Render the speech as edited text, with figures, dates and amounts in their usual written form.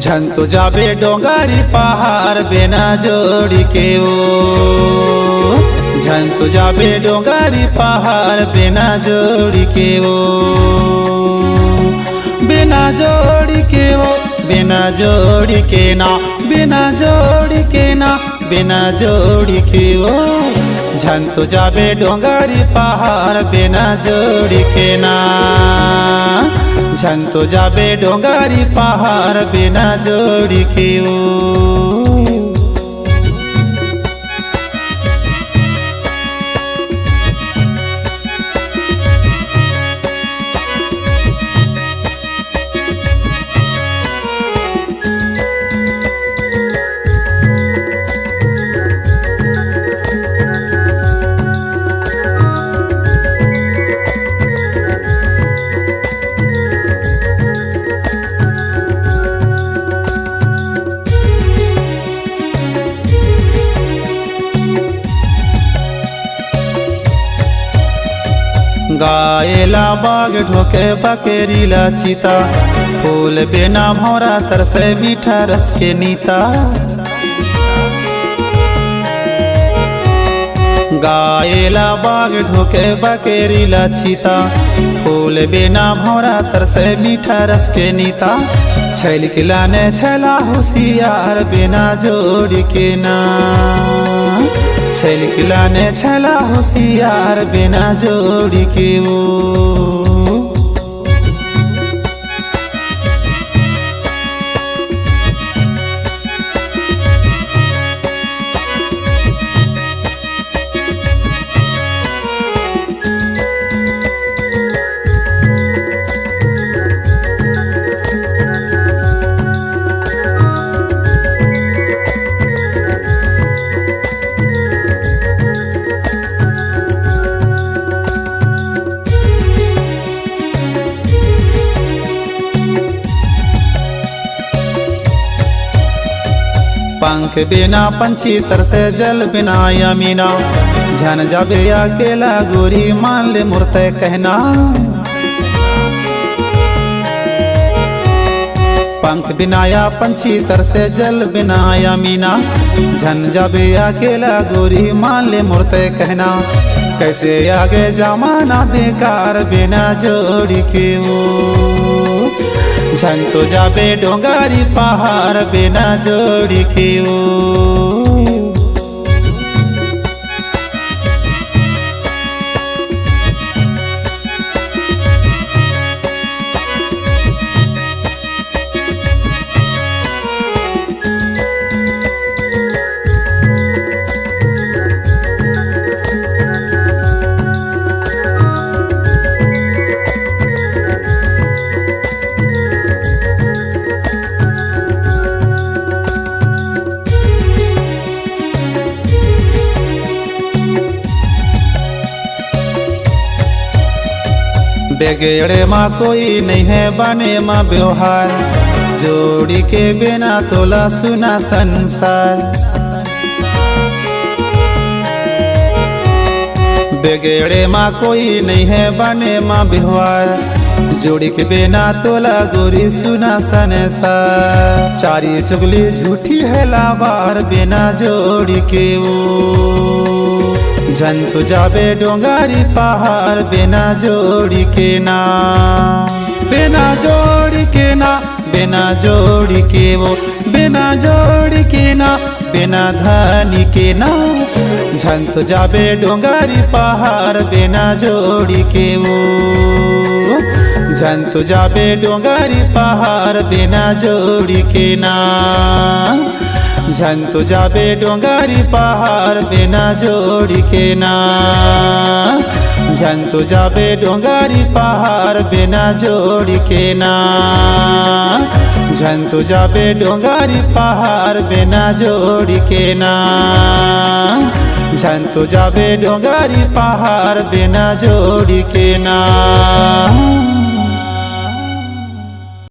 झंतु जाबे डोंगारी पहाड़ बिना जोड़ी के ओ झंतु जाबे डोंगारी पहाड़ बिना जोड़ी के ओ बिना जोड़ी के ओ बिना जोड़ी के ना बिना जोड़ी के ना बिना जोड़ी के ओ झंतु जाबे डोंगारी पहाड़ बिना जोड़ी के ना झंतु जाबे डोंगारी पहाड़ बिना जोड़ी के ओ गायला बाग ढोके बकेरीला चीता फूल बिना भौरा तरसे मीठा रस के नीता गायला बाग ढोके बकेरीला चीता फूल बिना भौरा तरसे मीठा रस के नीता छैल किलाने छैला होशियार बिना जोड़ी के ना छैल किलाने छैला होशियार बिना जोड़ी के ओ पंख बिना पंछी तरसे जल बिना यमीना झन जाबे अकेला गोरी मान ले मूर्ते कहना पंख बिना या पंछी तरसे जल बिना यमीना झन जाबे अकेला गोरी मान ले मूर्ते कहना कैसे आगे जमाना बेकार बिना जोड़ी के ओ झंतु जाबे डोंगारी पहाड़ बिना जोड़ी के ओ बेगेड़े माँ कोई नहीं है बने माँ व्यवहार जोड़ी के बिना तोला सुना संसार बेगेड़े माँ कोई नहीं है बने माँ व्यवहार जोड़ी के बिना तोला गोरी सुना संसार चारी चुगली झूठी है लावार बिना जोड़ी के ओ झंतु जाबे डोंगारी पहाड़ बिना जोड़ी के ना बिना जोड़ी के ना बिना जोड़ी के वो बिना जोड़ी के ना बिना धानी के ना झंतु जाबे डोंगारी पहाड़ बिना जोड़ी के वो झंतु जाबे डोंगारी पहाड़ बिना जोड़ी के ना झंतु जाबे डोंगारी पहाड़ बिना जोड़ी के ना झंतु जाबे डोंगारी पहाड़ बिना जोड़ी के ना झंतु जाबे डोंगारी पहाड़ बिना जोड़ी के ना झंतु जाबे डोंगारी पहाड़ बिना जोड़ी के ना।